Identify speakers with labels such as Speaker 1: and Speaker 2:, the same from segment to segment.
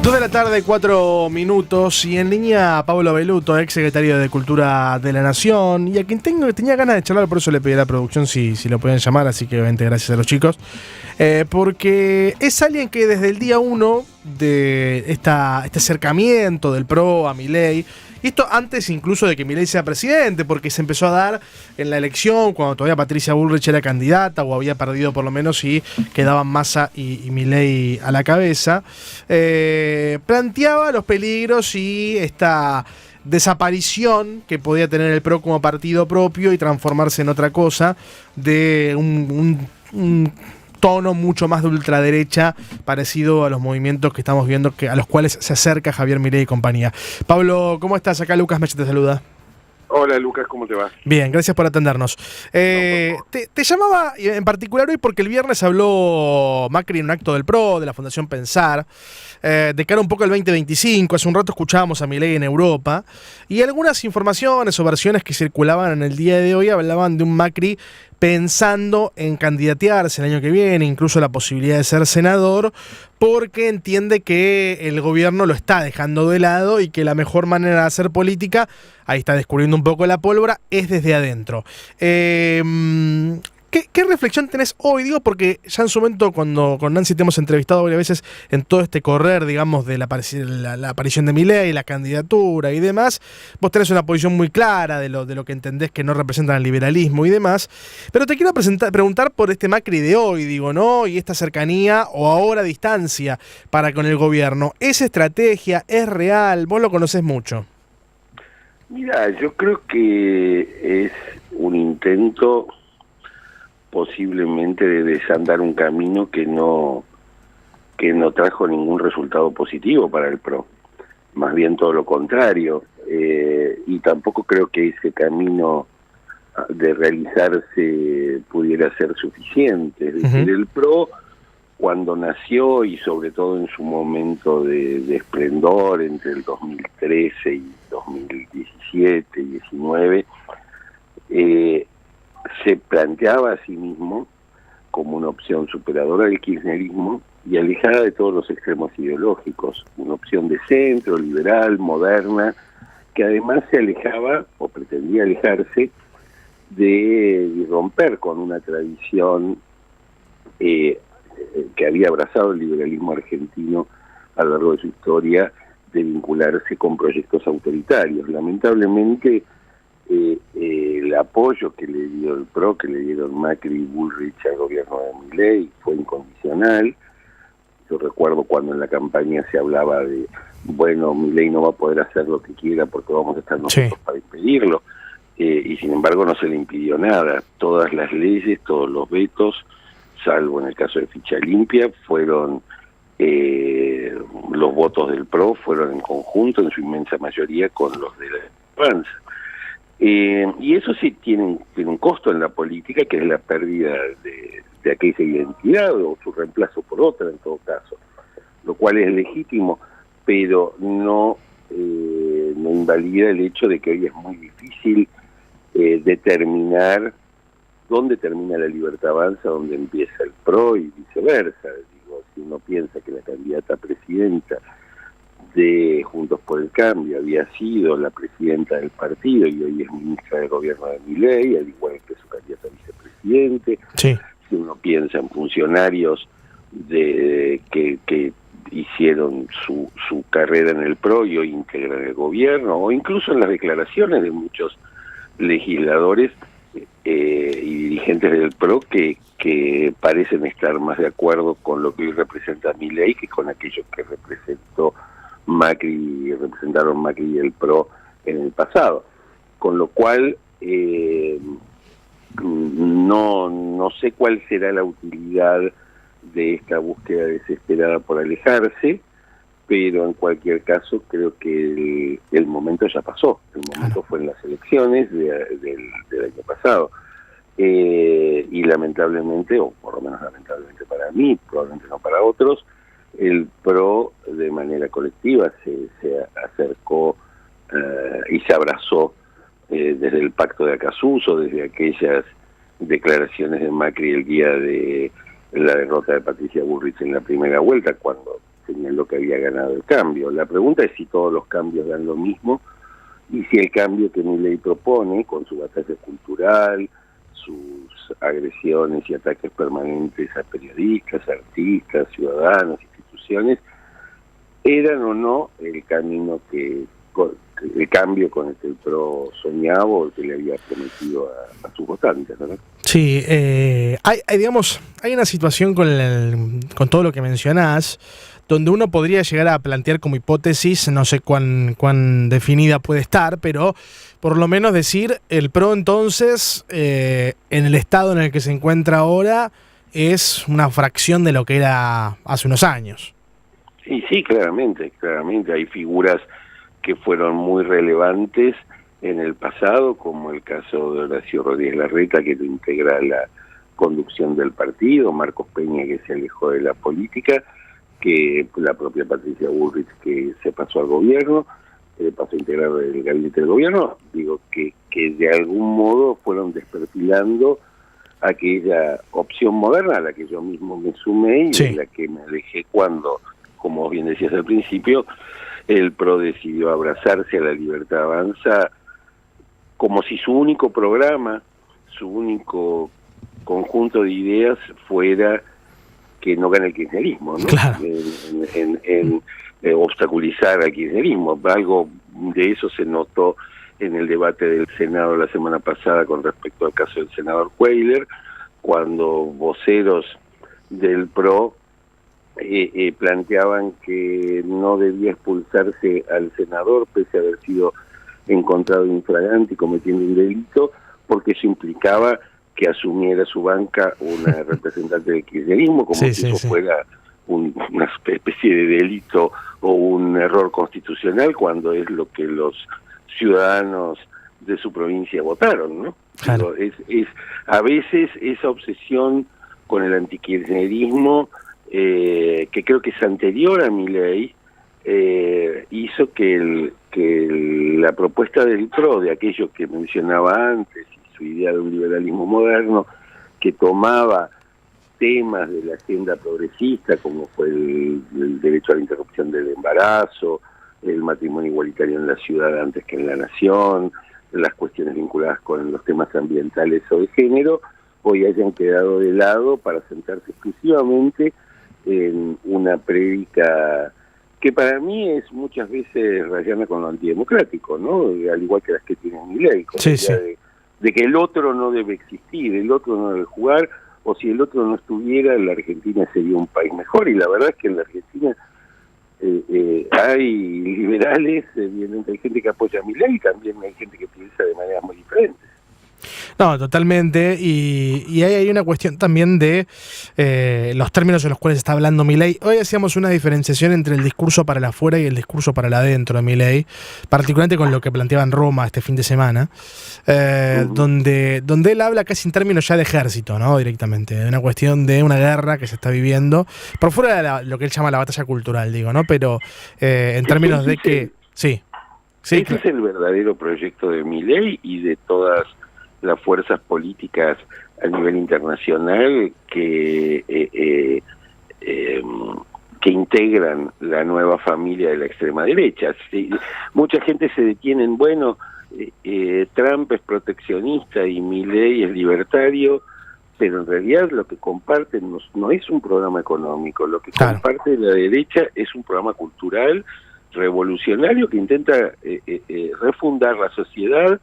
Speaker 1: 2 de la tarde, 4 minutos, y en línea Pablo Belluto, ex secretario de Cultura de la Nación, y a quien tenía ganas de charlar, por eso le pedí a la producción si lo pueden llamar, así que obviamente gracias a los chicos, porque es alguien que desde el día 1 de este acercamiento del PRO a Milei, y esto antes incluso de que Milei sea presidente, porque se empezó a dar en la elección, cuando todavía Patricia Bullrich era candidata, o había perdido por lo menos, y quedaban Massa y Milei a la cabeza, planteaba los peligros y esta desaparición que podía tener el PRO como partido propio y transformarse en otra cosa, de un tono mucho más de ultraderecha, parecido a los movimientos que estamos viendo, a los cuales se acerca Javier Milei y compañía. Pablo, ¿cómo estás? Acá Lucas Meche te saluda.
Speaker 2: Hola Lucas, ¿cómo te va?
Speaker 1: Bien, gracias por atendernos. Te llamaba en particular hoy porque el viernes habló Macri en un acto del PRO, de la Fundación Pensar, de cara un poco al 2025. Hace un rato escuchábamos a Milei en Europa, y algunas informaciones o versiones que circulaban en el día de hoy hablaban de un Macri pensando en candidatearse el año que viene, incluso la posibilidad de ser senador, porque entiende que el gobierno lo está dejando de lado y que la mejor manera de hacer política, ahí está descubriendo un poco la pólvora, es desde adentro. ¿Qué reflexión tenés hoy? Digo, porque ya en su momento, cuando con Nancy te hemos entrevistado varias veces en todo este correr, digamos, de la aparición de Milei, la candidatura y demás, vos tenés una posición muy clara de lo que entendés que no representan el liberalismo y demás, pero te quiero preguntar por este Macri de hoy, digo, ¿no? Y esta cercanía o ahora distancia para con el gobierno. ¿Es estrategia? ¿Es real? Vos lo conocés mucho.
Speaker 2: Mira, yo creo que es un intento posiblemente de desandar un camino que no trajo ningún resultado positivo para el PRO, más bien todo lo contrario, y tampoco creo que ese camino de realizarse pudiera ser suficiente. Es decir, el PRO, cuando nació y sobre todo en su momento de esplendor entre el 2013 y 2017 y 19, se planteaba a sí mismo como una opción superadora del kirchnerismo y alejada de todos los extremos ideológicos, una opción de centro, liberal, moderna, que además se alejaba o pretendía alejarse de romper con una tradición que había abrazado el liberalismo argentino a lo largo de su historia, de vincularse con proyectos autoritarios. Lamentablemente, el apoyo que le dio el PRO, que le dieron Macri y Bullrich al gobierno de Milei, fue incondicional. Yo recuerdo cuando en la campaña se hablaba de, bueno, Milei no va a poder hacer lo que quiera porque vamos a estar nosotros para impedirlo, y sin embargo no se le impidió nada. Todas las leyes, todos los vetos, salvo en el caso de Ficha Limpia, fueron los votos del PRO fueron en conjunto, en su inmensa mayoría, con los de la Avanza. Y eso sí tiene un costo en la política, que es la pérdida de aquella identidad o su reemplazo por otra en todo caso, lo cual es legítimo, pero no invalida el hecho de que hoy es muy difícil determinar dónde termina la Libertad Avanza, dónde empieza el PRO y viceversa. Digo, si uno piensa que la candidata a presidenta de Juntos por el Cambio había sido la presidenta del partido y hoy es ministra del gobierno de Milei, al igual que su candidata a vicepresidente.
Speaker 1: Sí.
Speaker 2: Si uno piensa en funcionarios que hicieron su carrera en el PRO y hoy integran el gobierno, o incluso en las declaraciones de muchos legisladores y dirigentes del PRO que parecen estar más de acuerdo con lo que hoy representa Milei que con aquellos que representaron Macri y el PRO en el pasado. Con lo cual, no sé cuál será la utilidad de esta búsqueda desesperada por alejarse, pero en cualquier caso creo que el momento ya pasó. El momento fue en las elecciones del año pasado. Y lamentablemente, o por lo menos lamentablemente para mí, probablemente no para otros, el PRO de manera colectiva se acercó y se abrazó desde el pacto de Acasuso, desde aquellas declaraciones de Macri el día de la derrota de Patricia Bullrich en la primera vuelta, cuando señaló que había ganado el cambio. La pregunta es si todos los cambios dan lo mismo y si el cambio que Milei propone, con su batalla cultural, sus agresiones y ataques permanentes a periodistas, artistas, ciudadanos, instituciones, eran o no el camino el cambio con el que el PRO soñaba o el que le había prometido a sus votantes, ¿verdad?
Speaker 1: Sí, hay una situación con todo lo que mencionás, donde uno podría llegar a plantear como hipótesis, no sé cuán definida puede estar, pero por lo menos decir, el PRO entonces, en el estado en el que se encuentra ahora, es una fracción de lo que era hace unos años.
Speaker 2: Sí, claramente hay figuras que fueron muy relevantes en el pasado, como el caso de Horacio Rodríguez Larreta, que integra la conducción del partido, Marcos Peña, que se alejó de la política, que la propia Patricia Bullrich, que se pasó al gobierno, pasó a integrar el gabinete del gobierno, digo que de algún modo fueron desperfilando aquella opción moderna a la que yo mismo me sumé y
Speaker 1: sí,
Speaker 2: de la que me alejé cuando, como bien decías al principio, el PRO decidió abrazarse a la Libertad Avanza como si su único programa, su único conjunto de ideas fuera que no gane el kirchnerismo, ¿no?
Speaker 1: Claro.
Speaker 2: En obstaculizar al kirchnerismo. Algo de eso se notó en el debate del Senado la semana pasada con respecto al caso del senador Cuéllar, cuando voceros del PRO planteaban que no debía expulsarse al senador pese a haber sido encontrado infragante y cometiendo un delito, porque eso implicaba que asumiera su banca una representante del kirchnerismo, como si eso fuera una especie de delito o un error constitucional, cuando es lo que los ciudadanos de su provincia votaron, ¿no?
Speaker 1: Claro.
Speaker 2: Es a veces esa obsesión con el antikirchnerismo, que creo que es anterior a Milei, hizo que la propuesta del PRO, de aquello que mencionaba antes, y su idea de un liberalismo moderno, que tomaba temas de la agenda progresista, como fue el derecho a la interrupción del embarazo, el matrimonio igualitario en la ciudad antes que en la nación, las cuestiones vinculadas con los temas ambientales o de género, hoy hayan quedado de lado para centrarse exclusivamente en una prédica que para mí es muchas veces rayana con lo antidemocrático, ¿no? Al igual que las que tiene Milei, con la idea de que el otro no debe existir, el otro no debe jugar, o si el otro no estuviera, la Argentina sería un país mejor, y la verdad es que en la Argentina hay liberales, evidentemente hay gente que apoya a Milei, y también hay gente que piensa de maneras muy diferentes.
Speaker 1: No, totalmente, y hay una cuestión también de los términos en los cuales está hablando Milei. Hoy hacíamos una diferenciación entre el discurso para el afuera y el discurso para el adentro de Milei, particularmente con lo que planteaba en Roma este fin de semana, donde él habla casi en términos ya de ejército, ¿no? Directamente, de una cuestión de una guerra que se está viviendo, por fuera de lo que él llama la batalla cultural, digo, ¿no? Pero en términos de que... Sí,
Speaker 2: ese es el verdadero proyecto de Milei y de todas las fuerzas políticas a nivel internacional que integran la nueva familia de la extrema derecha. Sí, mucha gente se detiene en, bueno, Trump es proteccionista y Milei es libertario, pero en realidad lo que comparten no es un programa económico, lo que comparte la derecha es un programa cultural revolucionario que intenta refundar la sociedad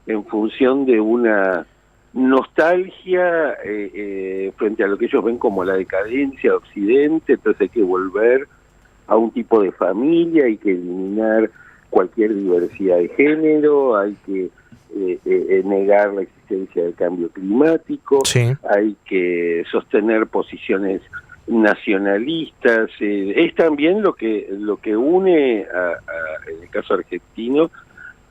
Speaker 2: en función de una nostalgia frente a lo que ellos ven como la decadencia de Occidente. Entonces hay que volver a un tipo de familia, hay que eliminar cualquier diversidad de género, hay que negar la existencia del cambio climático, hay que sostener posiciones nacionalistas. Es también lo que une en el caso argentino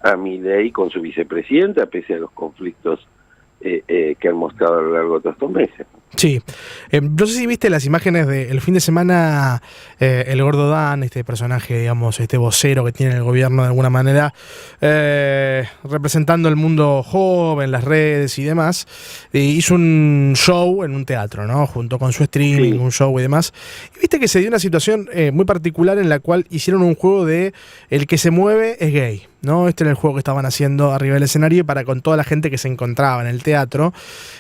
Speaker 2: a Milei con su vicepresidenta, pese a los conflictos que han mostrado a lo largo de todos estos meses.
Speaker 1: Sí, no sé si viste las imágenes del fin de semana, el Gordo Dan, este personaje, digamos, este vocero que tiene el gobierno de alguna manera, representando el mundo joven, las redes y demás, hizo un show en un teatro, ¿no? Junto con su streaming,
Speaker 2: Sí.
Speaker 1: un show y demás. Y viste que se dio una situación muy particular en la cual hicieron un juego de el que se mueve es gay, ¿no? Este era el juego que estaban haciendo arriba del escenario para con toda la gente que se encontraba en el teatro.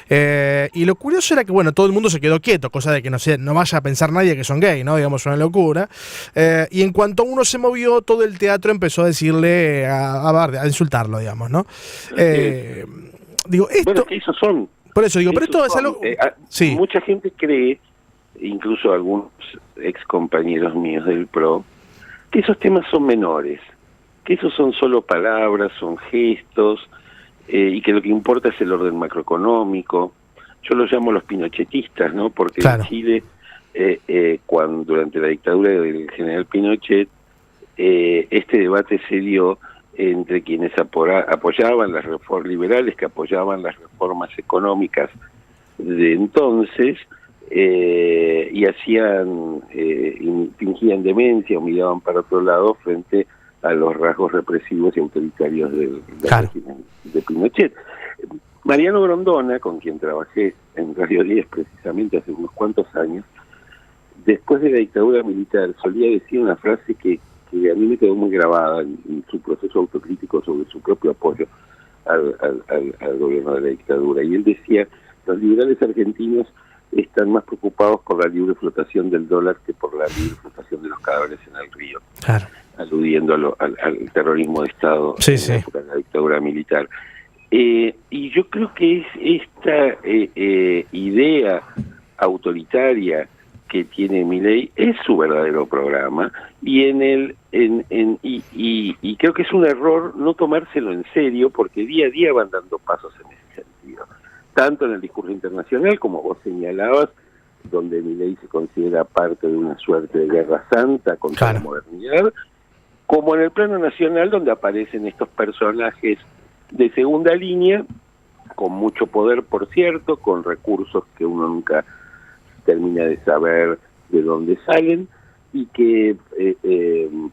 Speaker 1: Y lo curioso era que, bueno, todo el mundo se quedó quieto, cosa de que no vaya a pensar nadie que son gay, ¿no? Digamos, una locura. Y en cuanto uno se movió, todo el teatro empezó a decirle, a insultarlo, digamos, ¿no? Digo, esto...
Speaker 2: Bueno, que esos son.
Speaker 1: Por eso digo, pero esto es
Speaker 2: son,
Speaker 1: algo... Sí.
Speaker 2: Mucha gente cree, incluso algunos ex compañeros míos del PRO, que esos temas son menores, que esos son solo palabras, son gestos, y que lo que importa es el orden macroeconómico. Yo los llamo los pinochetistas, ¿no? Porque
Speaker 1: Claro.
Speaker 2: en Chile, cuando durante la dictadura del general Pinochet, este debate se dio entre quienes apoyaban las reformas liberales, que apoyaban las reformas económicas de entonces, y fingían demencia o miraban para otro lado frente a los rasgos represivos y autoritarios del
Speaker 1: Claro.
Speaker 2: régimen de Pinochet. Mariano Grondona, con quien trabajé en Radio 10 precisamente hace unos cuantos años, después de la dictadura militar solía decir una frase que a mí me quedó muy grabada en su proceso autocrítico sobre su propio apoyo al gobierno de la dictadura. Y él decía, los liberales argentinos están más preocupados por la libre flotación del dólar que por la libre flotación de los cadáveres en el río.
Speaker 1: Claro.
Speaker 2: Aludiendo al terrorismo de Estado
Speaker 1: Sí,
Speaker 2: en
Speaker 1: sí.
Speaker 2: la época de la dictadura militar. Y yo creo que es esta idea autoritaria que tiene Milei es su verdadero programa, y y creo que es un error no tomárselo en serio, porque día a día van dando pasos en ese sentido, tanto en el discurso internacional, como vos señalabas, donde Milei se considera parte de una suerte de guerra santa contra la modernidad, como en el plano nacional, donde aparecen estos personajes de segunda línea, con mucho poder, por cierto, con recursos que uno nunca termina de saber de dónde salen, y que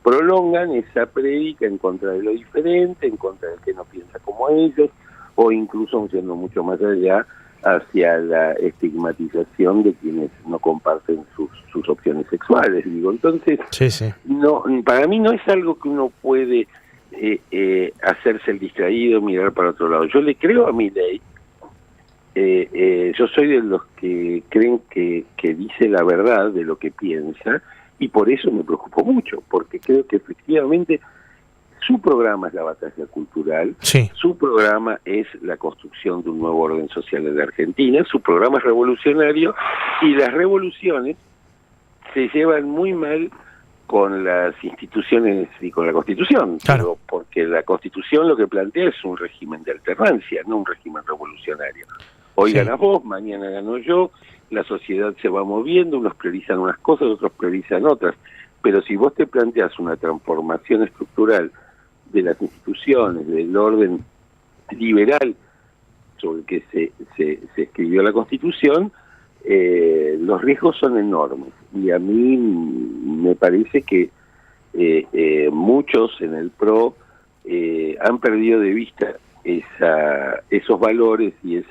Speaker 2: prolongan esa prédica en contra de lo diferente, en contra del que no piensa como ellos, o incluso, yendo mucho más allá, hacia la estigmatización de quienes no comparten sus opciones sexuales. Digo, entonces, no, para mí no es algo que uno puede hacerse el distraído, mirar para otro lado. Yo le creo a Milei. Yo soy de los que creen que dice la verdad de lo que piensa, y por eso me preocupo mucho, porque creo que efectivamente su programa es la batalla cultural, su programa es la construcción de un nuevo orden social en la Argentina, su programa es revolucionario, y las revoluciones se llevan muy mal con las instituciones y con la Constitución, pero porque la Constitución lo que plantea es un régimen de alternancia, no un régimen revolucionario. Hoy ganas vos, mañana gano yo, la sociedad se va moviendo, unos priorizan unas cosas, otros priorizan otras, pero si vos te planteas una transformación estructural de las instituciones, del orden liberal sobre el que se escribió la Constitución, los riesgos son enormes, y a mí me parece que muchos en el PRO han perdido de vista esos valores y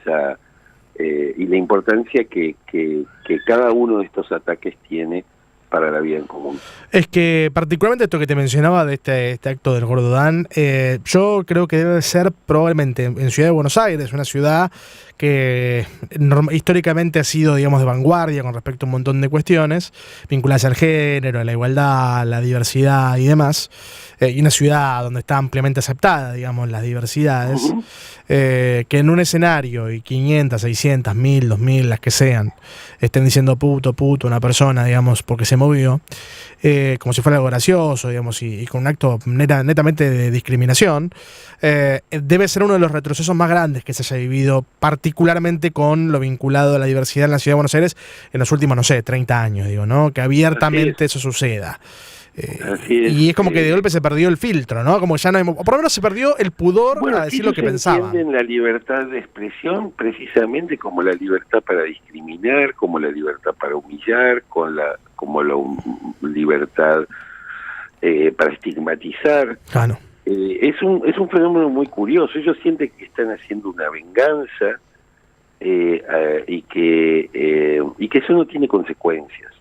Speaker 2: la importancia que cada uno de estos ataques tiene para la vida en común.
Speaker 1: Es que particularmente esto que te mencionaba de este acto del Gordo Dan, yo creo que debe ser probablemente en Ciudad de Buenos Aires, una ciudad que históricamente ha sido, digamos, de vanguardia con respecto a un montón de cuestiones vinculadas al género, a la igualdad, a la diversidad y demás, y una ciudad donde está ampliamente aceptada, digamos, las diversidades, que en un escenario y 500, 600, 1000, 2000, las que sean, estén diciendo puto a una persona, digamos, porque se movió, como si fuera algo gracioso, digamos, y con un acto netamente de discriminación, debe ser uno de los retrocesos más grandes que se haya vivido, particularmente con lo vinculado a la diversidad en la Ciudad de Buenos Aires en los últimos, no sé, 30 años, digo, ¿no? Que abiertamente eso suceda.
Speaker 2: Así es.
Speaker 1: Y es como que de golpe se perdió el filtro, ¿no? Como ya no hay, o por lo menos se perdió el pudor a decir lo que pensaban.
Speaker 2: Entienden la libertad de expresión precisamente como la libertad para discriminar, como la libertad para humillar, como la libertad para estigmatizar.
Speaker 1: Claro.
Speaker 2: Es un fenómeno muy curioso. Ellos sienten que están haciendo una venganza y que eso no tiene consecuencias.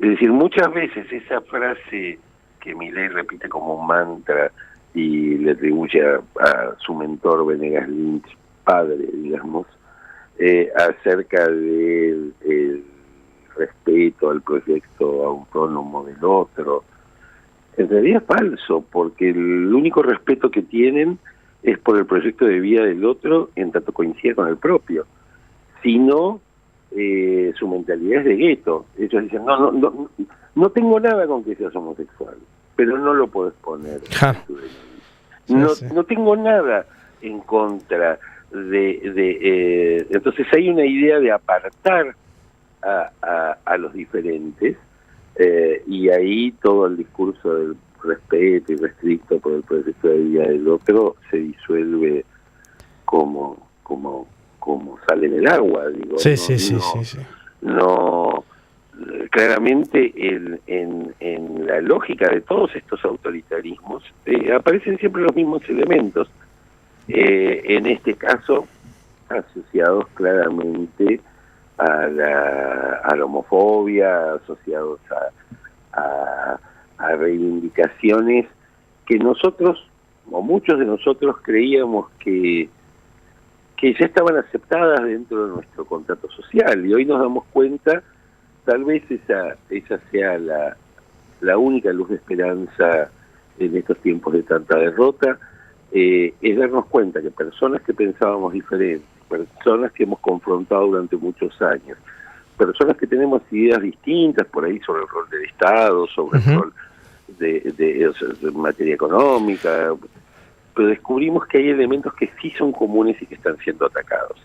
Speaker 2: Es decir, muchas veces esa frase que Milei repite como un mantra y le atribuye a su mentor Venegas Lynch, padre, digamos, acerca del respeto al proyecto autónomo del otro, en realidad es falso, porque el único respeto que tienen es por el proyecto de vida del otro en tanto coincide con el propio. Si no, su mentalidad es de gueto. Ellos dicen, no tengo nada con que seas homosexual, pero no lo puedes poner. No tengo nada en contra de entonces hay una idea de apartar a los diferentes, y ahí todo el discurso del respeto y restricto por el proyecto de vida del otro se disuelve como sale del agua, digo.
Speaker 1: Sí.
Speaker 2: No, claramente en la lógica de todos estos autoritarismos aparecen siempre los mismos elementos, en este caso asociados claramente a la homofobia, asociados a reivindicaciones que nosotros, o muchos de nosotros, creíamos que ya estaban aceptadas dentro de nuestro contrato social, y hoy nos damos cuenta, tal vez esa sea la única luz de esperanza en estos tiempos de tanta derrota, es darnos cuenta que personas que pensábamos diferentes, personas que hemos confrontado durante muchos años, personas que tenemos ideas distintas por ahí sobre el rol del Estado, sobre el rol de materia económica, pero descubrimos que hay elementos que sí son comunes y que están siendo atacados,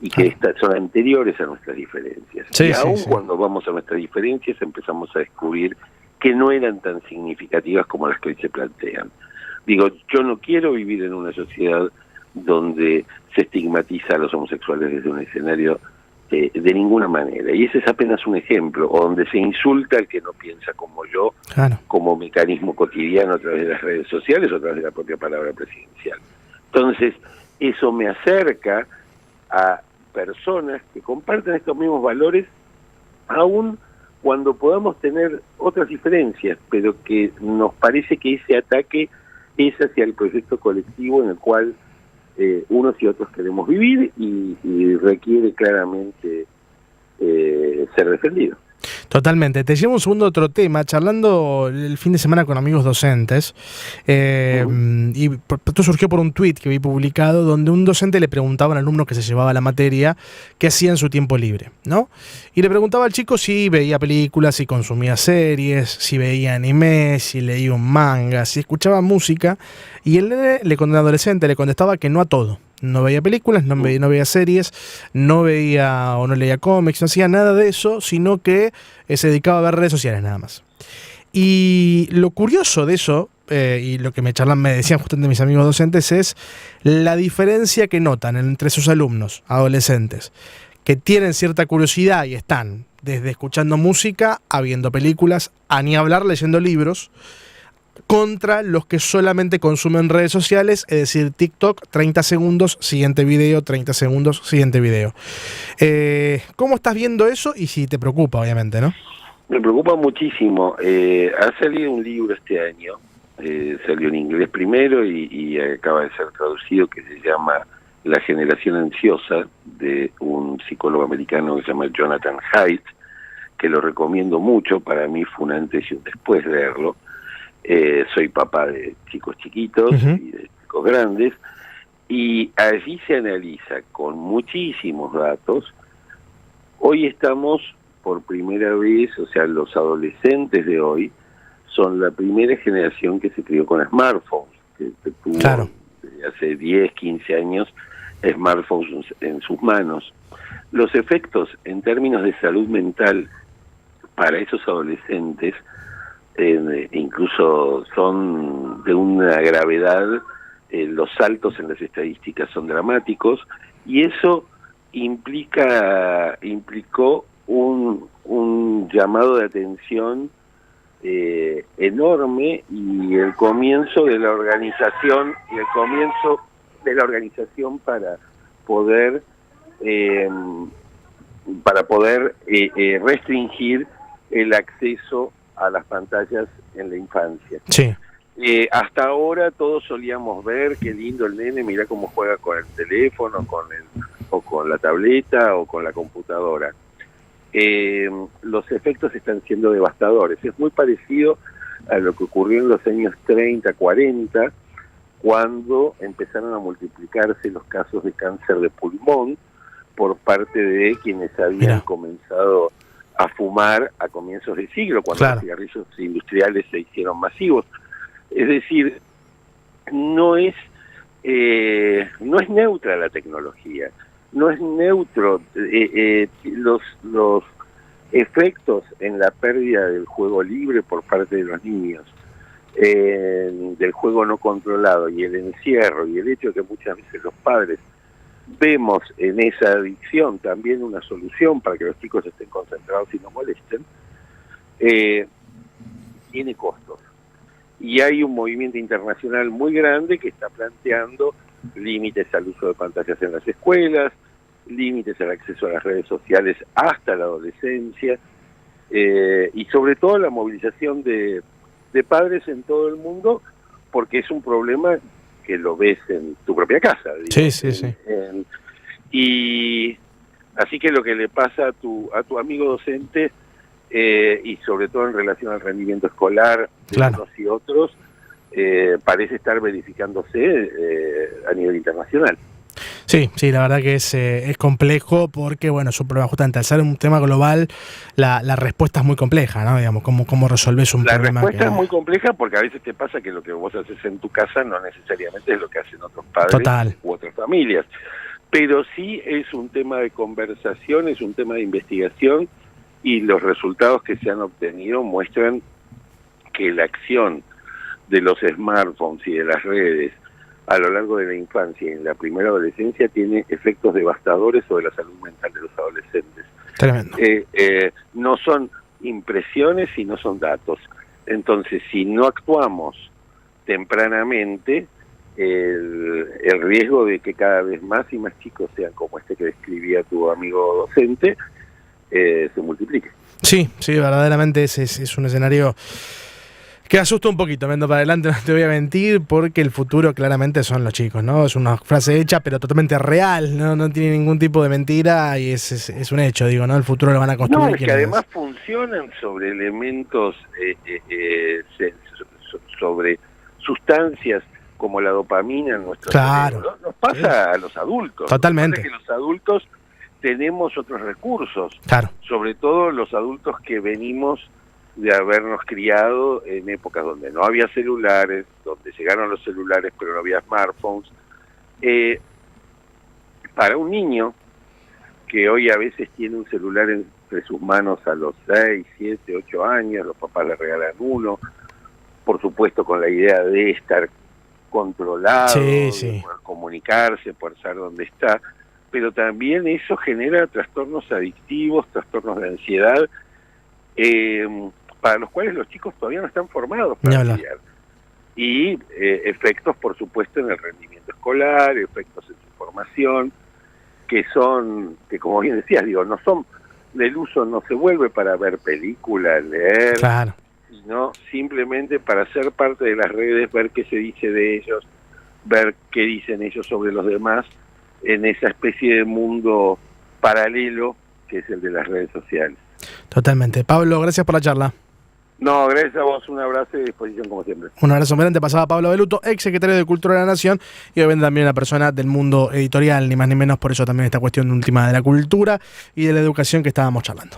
Speaker 2: y que son anteriores a nuestras diferencias. Y aún cuando vamos a nuestras diferencias empezamos a descubrir que no eran tan significativas como las que hoy se plantean. Digo, yo no quiero vivir en una sociedad donde se estigmatiza a los homosexuales desde un escenario de ninguna manera, y ese es apenas un ejemplo, o donde se insulta al que no piensa como yo, como mecanismo cotidiano a través de las redes sociales o a través de la propia palabra presidencial. Entonces, eso me acerca a personas que comparten estos mismos valores, aún cuando podamos tener otras diferencias, pero que nos parece que ese ataque es hacia el proyecto colectivo en el cual unos y otros queremos vivir, y requiere claramente ser defendido.
Speaker 1: Totalmente. Te llevo un segundo a otro tema, charlando el fin de semana con amigos docentes, y esto surgió por un tuit que vi publicado donde un docente le preguntaba a un alumno que se llevaba la materia qué hacía en su tiempo libre, ¿no? Y le preguntaba al chico si veía películas, si consumía series, si veía anime, si leía un manga, si escuchaba música, y el adolescente le contestaba que no a todo. No veía películas, no veía series, no veía o no leía cómics, no hacía nada de eso, sino que se dedicaba a ver redes sociales nada más. Y lo curioso de eso, y lo que me decían justamente mis amigos docentes, es la diferencia que notan entre sus alumnos adolescentes, que tienen cierta curiosidad y están desde escuchando música a viendo películas, a ni hablar leyendo libros, contra los que solamente consumen redes sociales, es decir, TikTok, 30 segundos, siguiente video, 30 segundos, siguiente video. ¿Cómo estás viendo eso? Y si te preocupa, obviamente, ¿no?
Speaker 2: Me preocupa muchísimo. Ha salido un libro este año, salió en inglés primero y acaba de ser traducido, que se llama La generación ansiosa, de un psicólogo americano que se llama Jonathan Haidt, que lo recomiendo mucho. Para mí fue un antes y un después leerlo. Soy papá de chicos chiquitos y de chicos grandes, y allí se analiza con muchísimos datos. Hoy estamos por primera vez, o sea, los adolescentes de hoy son la primera generación que se crió con smartphones, que tuvo desde hace 10, 15 años smartphones en sus manos. Los efectos en términos de salud mental para esos adolescentes incluso son de una gravedad, los saltos en las estadísticas son dramáticos, y eso implicó un llamado de atención enorme, y el comienzo de la organización para poder restringir el acceso a las pantallas en la infancia.
Speaker 1: Sí.
Speaker 2: Hasta ahora todos solíamos ver qué lindo el nene, mirá cómo juega con el teléfono, o con la tableta o con la computadora. Los efectos están siendo devastadores. Es muy parecido a lo que ocurrió en los años 30, 40, cuando empezaron a multiplicarse los casos de cáncer de pulmón por parte de quienes habían comenzado a fumar a comienzos del siglo, cuando los cigarrillos industriales se hicieron masivos. Es decir, no es neutra la tecnología, no es neutro. Los efectos en la pérdida del juego libre por parte de los niños, del juego no controlado, y el encierro, y el hecho de que muchas veces los padres vemos en esa adicción también una solución para que los chicos estén concentrados y no molesten, tiene costos. Y hay un movimiento internacional muy grande que está planteando límites al uso de pantallas en las escuelas, límites al acceso a las redes sociales hasta la adolescencia, y sobre todo la movilización de padres en todo el mundo, porque es un problema que lo ves en tu propia casa.
Speaker 1: Digo, sí.
Speaker 2: Y así que lo que le pasa a tu amigo docente, y sobre todo en relación al rendimiento escolar de unos y otros, parece estar verificándose a nivel internacional.
Speaker 1: Sí, la verdad que es complejo, porque bueno, es un problema, justamente al ser un tema global, la respuesta es muy compleja, ¿no? Digamos, cómo resolves un problema.
Speaker 2: La respuesta es muy compleja, porque a veces te pasa que lo que vos haces en tu casa no necesariamente es lo que hacen otros padres u otras familias. Pero sí es un tema de conversación, es un tema de investigación, y los resultados que se han obtenido muestran que la acción de los smartphones y de las redes a lo largo de la infancia y en la primera adolescencia tiene efectos devastadores sobre la salud mental de los adolescentes.
Speaker 1: Tremendo.
Speaker 2: No son impresiones y no son datos. Entonces, si no actuamos tempranamente, el riesgo de que cada vez más y más chicos sean como este que describía tu amigo docente, se multiplique.
Speaker 1: Sí, verdaderamente es un escenario que asusta un poquito, viendo para adelante, no te voy a mentir, porque el futuro claramente son los chicos, ¿no? Es una frase hecha, pero totalmente real, no tiene ningún tipo de mentira, y es un hecho, digo, ¿no? El futuro lo van a construir.
Speaker 2: No, es que además funcionan sobre elementos, sobre sustancias como la dopamina en nuestro cerebro, ¿no? Nos pasa a los adultos.
Speaker 1: Totalmente.
Speaker 2: Que los adultos tenemos otros recursos, sobre todo los adultos que venimos de habernos criado en épocas donde no había celulares, donde llegaron los celulares pero no había smartphones. Para un niño que hoy a veces tiene un celular entre sus manos a los 6, 7, 8 años, los papás le regalan uno, por supuesto con la idea de estar controlado, de poder comunicarse, poder saber dónde está, pero también eso genera trastornos adictivos, trastornos de ansiedad, para los cuales los chicos todavía no están formados para lidiar. Y efectos, por supuesto, en el rendimiento escolar, efectos en su formación, que como bien decías, no son, el uso no se vuelve para ver películas, leer, sino simplemente para ser parte de las redes, ver qué se dice de ellos, ver qué dicen ellos sobre los demás, en esa especie de mundo paralelo que es el de las redes sociales.
Speaker 1: Totalmente. Pablo, gracias por la charla.
Speaker 2: No, gracias a vos, un abrazo y a disposición como siempre.
Speaker 1: Un abrazo grande. Pasaba Pablo Beluto, ex secretario de Cultura de la Nación, y obviamente también una persona del mundo editorial, ni más ni menos, por eso también esta cuestión última de la cultura y de la educación que estábamos charlando.